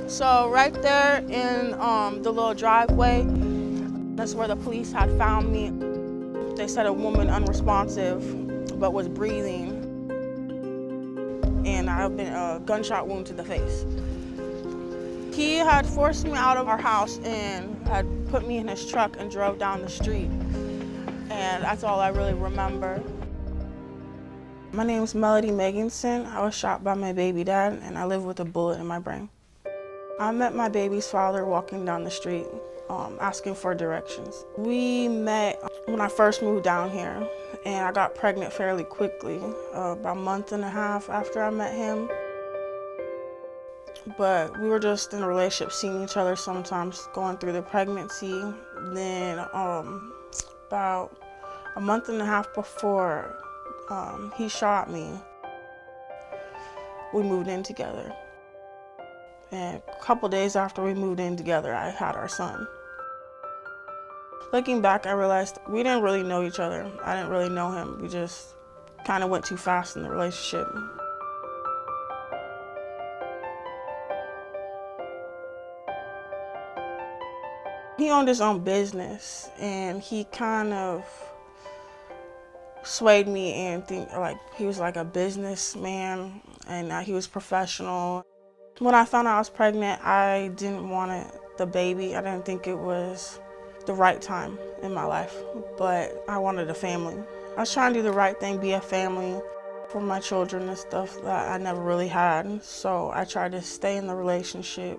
So right there in the little driveway, that's where the police had found me. They said a woman unresponsive, but was breathing, and I've been a gunshot wound to the face. He had forced me out of our house and had put me in his truck and drove down the street. And that's all I really remember. My name is Melody Meganson. I was shot by my baby dad, and I live with a bullet in my brain. I met my baby's father walking down the street, asking for directions. We met when I first moved down here, and I got pregnant fairly quickly, about a month and a half after I met him. But we were just in a relationship, seeing each other sometimes, going through the pregnancy. Then about a month and a half before he shot me, we moved in together. And a couple days after we moved in together, I had our son. Looking back, I realized we didn't really know each other. I didn't really know him. We just kind of went too fast in the relationship. He owned his own business, and he kind of swayed me and think like he was like a businessman, and he was professional. When I found out I was pregnant, I didn't want the baby. I didn't think it was the right time in my life, but I wanted a family. I was trying to do the right thing, be a family for my children and stuff that I never really had. So I tried to stay in the relationship.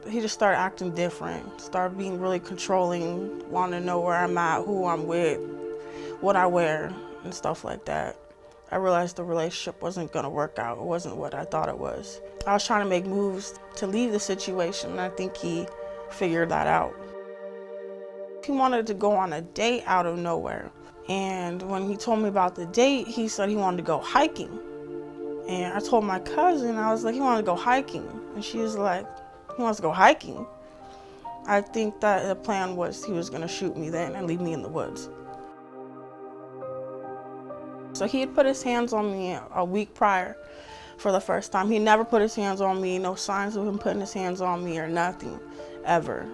He just started acting different, started being really controlling, wanting to know where I'm at, who I'm with, what I wear, and stuff like that. I realized the relationship wasn't gonna work out. It wasn't what I thought it was. I was trying to make moves to leave the situation, and I think he figured that out. He wanted to go on a date out of nowhere. And when he told me about the date, he said he wanted to go hiking. And I told my cousin, I was like, he wanted to go hiking. And she was like, he wants to go hiking? I think that the plan was he was gonna shoot me then and leave me in the woods. So he had put his hands on me a week prior for the first time. He never put his hands on me, no signs of him putting his hands on me or nothing, ever.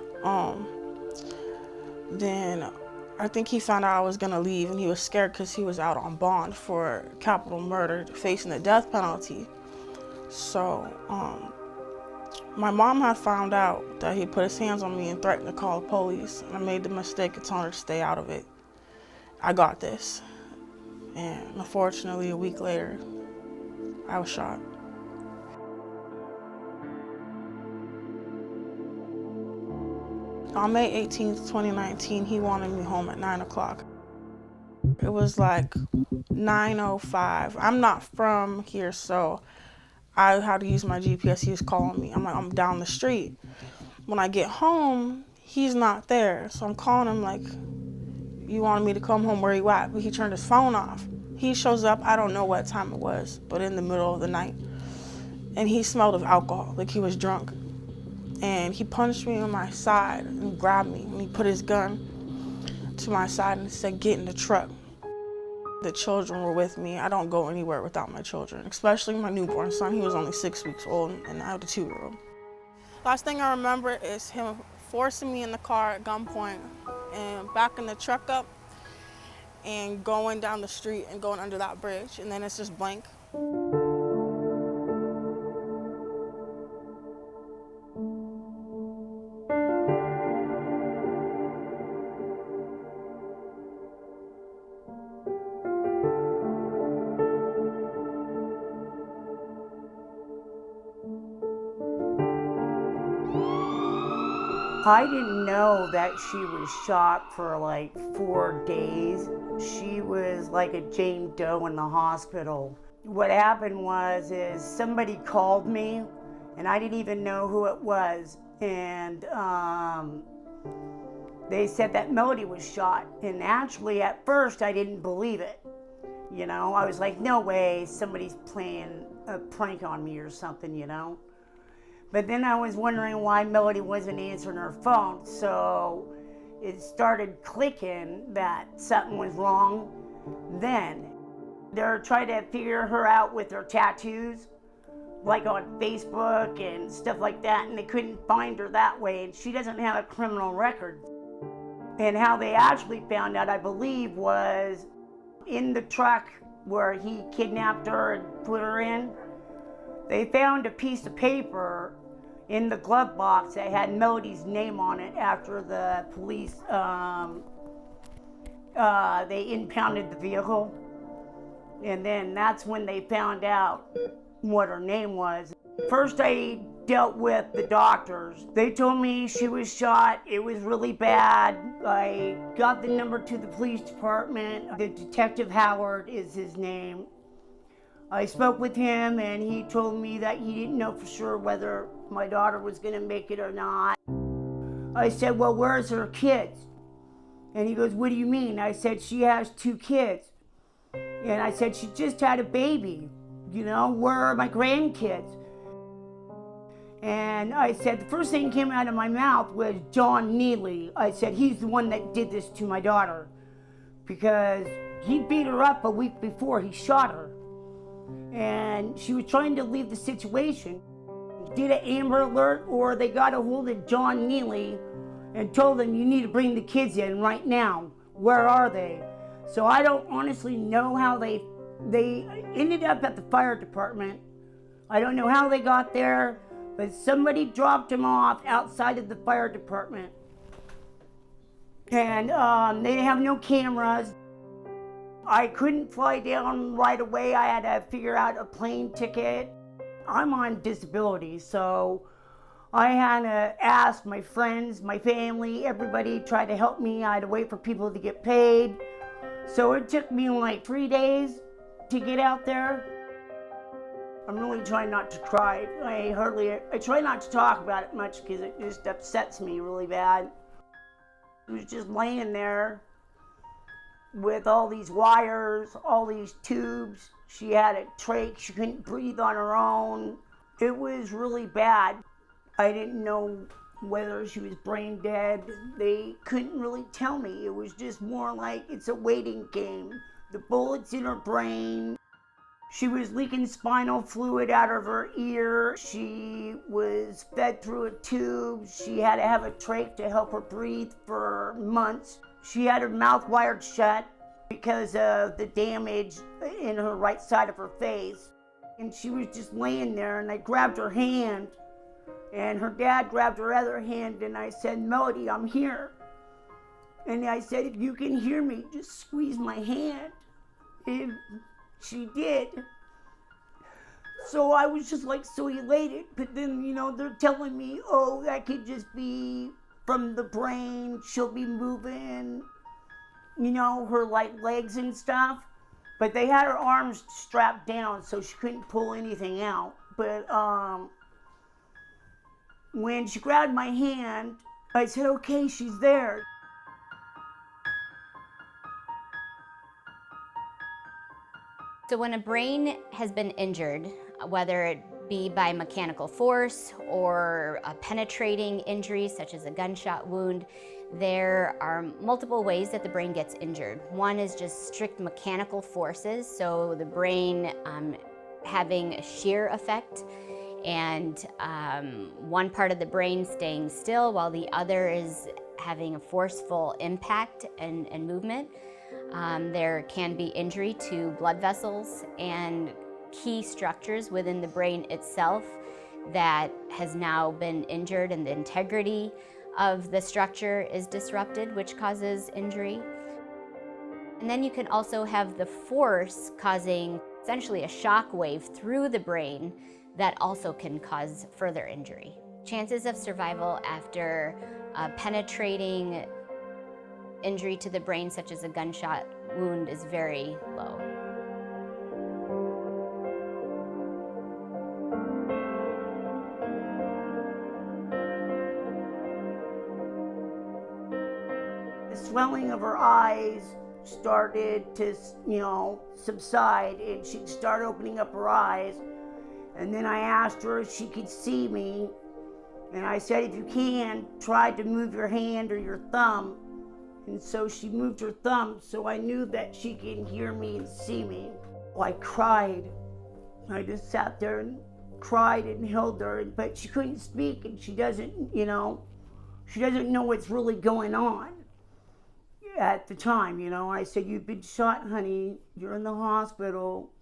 Then I think he found out I was gonna leave, and he was scared because he was out on bond for capital murder, facing the death penalty. So my mom had found out that he put his hands on me and threatened to call the police. And I made the mistake of telling her to stay out of it. I got this. And unfortunately, a week later, I was shot. On May 18th, 2019, he wanted me home at 9 o'clock. It was like 9:05. I'm not from here, so I had to use my GPS. He was calling me. I'm down the street. When I get home, he's not there. So I'm calling him like, you wanted me to come home, where you at? But he turned his phone off. He shows up, I don't know what time it was, but in the middle of the night. And he smelled of alcohol, like he was drunk. And he punched me on my side and grabbed me. And he put his gun to my side and said, get in the truck. The children were with me. I don't go anywhere without my children, especially my newborn son. He was only 6 weeks old, and I have a 2-year-old. Last thing I remember is him forcing me in the car at gunpoint and backing the truck up and going down the street and going under that bridge, and then it's just blank. I didn't know that she was shot for like 4 days. She was like a Jane Doe in the hospital. What happened is somebody called me, and I didn't even know who it was. And they said that Melody was shot. And actually, at first, I didn't believe it. You know, I was like, no way, somebody's playing a prank on me or something, you know. But then I was wondering why Melody wasn't answering her phone, so it started clicking that something was wrong. Then they're trying to figure her out with her tattoos. like on Facebook and stuff like that, and they couldn't find her that way, and she doesn't have a criminal record. And how they actually found out, I believe, was in the truck where he kidnapped her and put her in. They found a piece of paper in the glove box that had Melody's name on it after the police, they impounded the vehicle. And then that's when they found out what her name was. First, I dealt with the doctors. They told me she was shot. It was really bad. I got the number to the police department. The Detective Howard is his name. I spoke with him and he told me that he didn't know for sure whether my daughter was going to make it or not. I said, well, where's her kids? And he goes, what do you mean? I said, she has 2 kids. And I said, she just had a baby. You know, where are my grandkids? And I said, the first thing that came out of my mouth was John Neely. I said, he's the one that did this to my daughter because he beat her up a week before he shot her. And she was trying to leave the situation. Did an Amber Alert, or they got a hold of John Neely and told him, you need to bring the kids in right now. Where are they? So I don't honestly know how they ended up at the fire department. I don't know how they got there, but somebody dropped them off outside of the fire department. And they didn't have no cameras. I couldn't fly down right away. I had to figure out a plane ticket. I'm on disability, so I had to ask my friends, my family, everybody tried to help me. I had to wait for people to get paid. So it took me like 3 days to get out there. I'm really trying not to cry. I try not to talk about it much because it just upsets me really bad. I was just laying there with all these wires, all these tubes. She had a trach, she couldn't breathe on her own. It was really bad. I didn't know whether she was brain dead. They couldn't really tell me. It was just more like it's a waiting game. The bullets in her brain. She was leaking spinal fluid out of her ear. She was fed through a tube. She had to have a trach to help her breathe for months. She had her mouth wired shut because of the damage in her right side of her face. And she was just laying there, and I grabbed her hand, and her dad grabbed her other hand, and I said, Melody, I'm here. And I said, if you can hear me, just squeeze my hand. And she did. So I was just like so elated, but then, you know, they're telling me, oh, that could just be from the brain, she'll be moving, you know, her like legs and stuff. But they had her arms strapped down so she couldn't pull anything out. But when she grabbed my hand, I said, okay, she's there. So when a brain has been injured, whether it be by mechanical force or a penetrating injury such as a gunshot wound, there are multiple ways that the brain gets injured. One is just strict mechanical forces, so the brain having a shear effect and one part of the brain staying still while the other is having a forceful impact and movement. There can be injury to blood vessels and key structures within the brain itself that has now been injured, and the integrity of the structure is disrupted, which causes injury. And then you can also have the force causing essentially a shock wave through the brain that also can cause further injury. Chances of survival after a penetrating injury to the brain, such as a gunshot wound, is very low. The swelling of her eyes started to, you know, subside, and she'd start opening up her eyes. And then I asked her if she could see me, and I said, if you can, try to move your hand or your thumb. And so she moved her thumb, so I knew that she could hear me and see me. I cried. I just sat there and cried and held her, but she couldn't speak, and she doesn't know what's really going on at the time. I said, you've been shot, honey, you're in the hospital,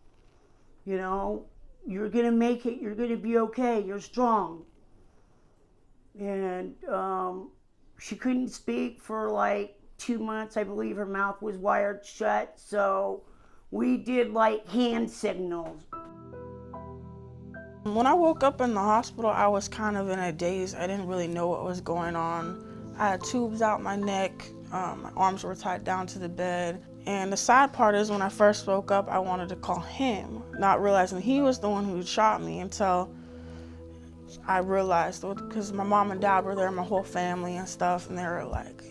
you're gonna make it, you're gonna be okay, you're strong. And she couldn't speak for like 2 months. I believe her mouth was wired shut, so we did like hand signals. When I woke up in the hospital, I was kind of in a daze. I didn't really know what was going on. I had tubes out my neck, my arms were tied down to the bed. And the sad part is when I first woke up, I wanted to call him, not realizing he was the one who shot me until I realized, because my mom and dad were there, my whole family and stuff, and they were like,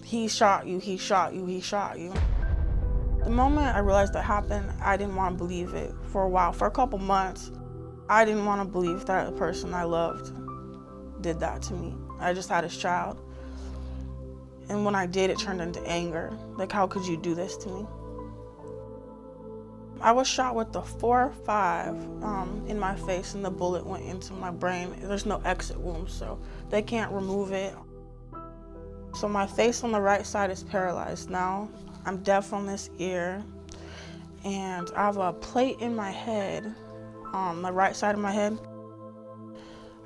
he shot you, he shot you, he shot you. The moment I realized that happened, I didn't want to believe it for a while. For a couple months, I didn't want to believe that the person I loved did that to me. I just had his child. And when I did, it turned into anger. Like, how could you do this to me? I was shot with the 4.5 in my face, and the bullet went into my brain. There's no exit wound, so they can't remove it. So my face on the right side is paralyzed now. I'm deaf on this ear, and I have a plate in my head, on the right side of my head.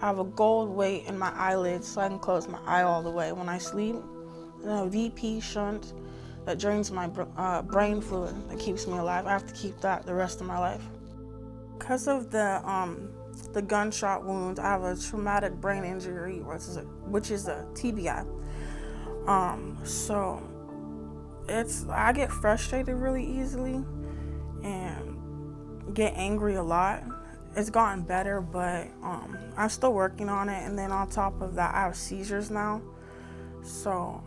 I have a gold weight in my eyelids so I can close my eye all the way when I sleep. And a VP shunt that drains my brain fluid that keeps me alive. I have to keep that the rest of my life. Because of the gunshot wound, I have a traumatic brain injury, which is a TBI. So I get frustrated really easily and get angry a lot. It's gotten better, but I'm still working on it. And then on top of that, I have seizures now. So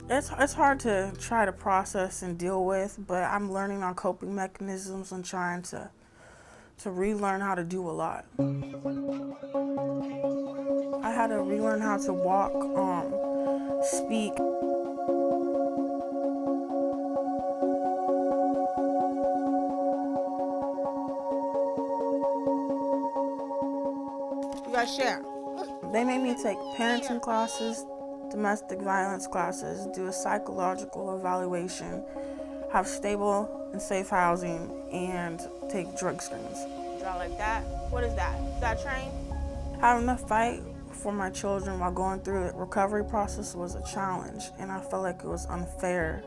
it's hard to try to process and deal with, but I'm learning on coping mechanisms and trying to relearn how to do a lot. I had to relearn how to walk, speak. You guys share. They made me take parenting classes, domestic violence classes, do a psychological evaluation, have stable and safe housing, and take drug screens. Draw like that. What is that? Is that train? Having to fight for my children while going through the recovery process was a challenge, and I felt like it was unfair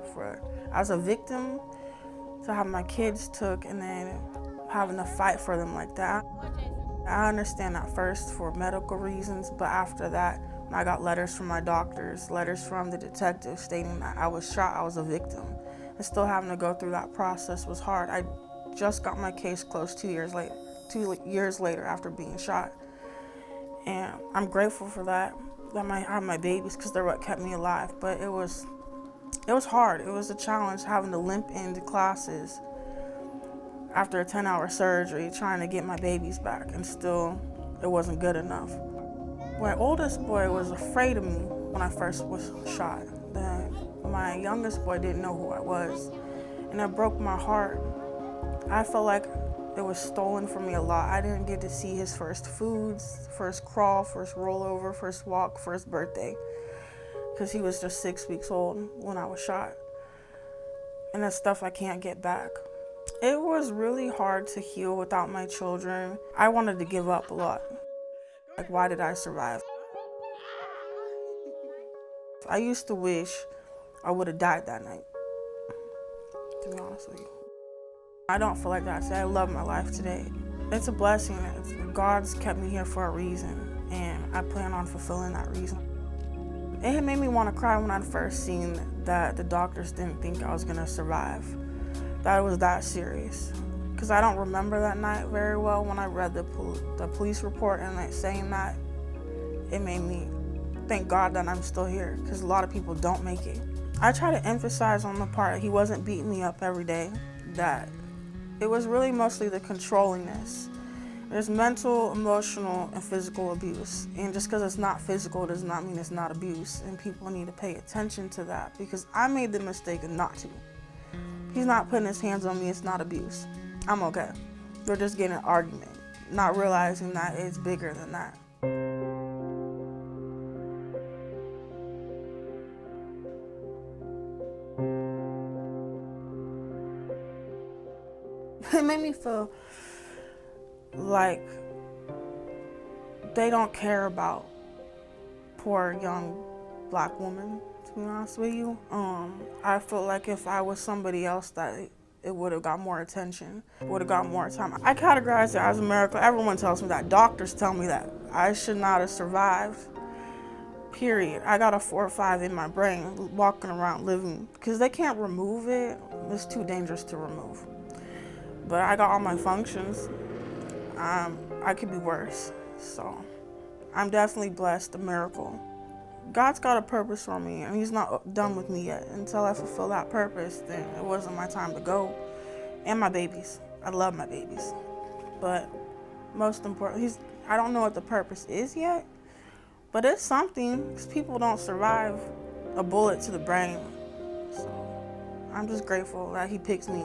as a victim to have my kids took and then having to fight for them like that. I understand at first for medical reasons, but after that, when I got letters from my doctors, letters from the detective stating that I was shot, I was a victim, and still having to go through that process was hard. I just got my case closed 2 years later after being shot. And I'm grateful for that I have my babies, because they're what kept me alive. But it was hard. It was a challenge having to limp into classes after a 10-hour surgery, trying to get my babies back, and still it wasn't good enough. My oldest boy was afraid of me when I first was shot. My youngest boy didn't know who I was, and it broke my heart. I felt like it was stolen from me a lot. I didn't get to see his first foods, first crawl, first rollover, first walk, first birthday, because he was just 6 weeks old when I was shot. And that's stuff I can't get back. It was really hard to heal without my children. I wanted to give up a lot. Like, why did I survive? I used to wish I would have died that night, to be honest with you. I don't feel like that today. I love my life today. It's a blessing. God's kept me here for a reason, and I plan on fulfilling that reason. It had made me want to cry when I'd first seen that the doctors didn't think I was gonna survive, that it was that serious. Because I don't remember that night very well. When I read the police report and it saying that, it made me thank God that I'm still here, because a lot of people don't make it. I try to emphasize on the part that he wasn't beating me up every day, that it was really mostly the controllingness. There's mental, emotional, and physical abuse. And just because it's not physical does not mean it's not abuse. And people need to pay attention to that, because I made the mistake of not to. He's not putting his hands on me, it's not abuse. I'm okay. They're just getting an argument, not realizing that it's bigger than that. It made me feel like they don't care about poor young black women, to be honest with you. I feel like if I was somebody else, that it would have got more attention, would have got more time. I categorize it as a miracle. Everyone tells me that. Doctors tell me that. I should not have survived, period. I got a 4 or 5 in my brain, walking around living, because they can't remove it. It's too dangerous to remove. But I got all my functions. I could be worse. So I'm definitely blessed, a miracle. God's got a purpose for me, and he's not done with me yet. Until I fulfill that purpose, then it wasn't my time to go. And my babies. I love my babies. But most important, I don't know what the purpose is yet, but it's something, because people don't survive a bullet to the brain. So I'm just grateful that he picks me.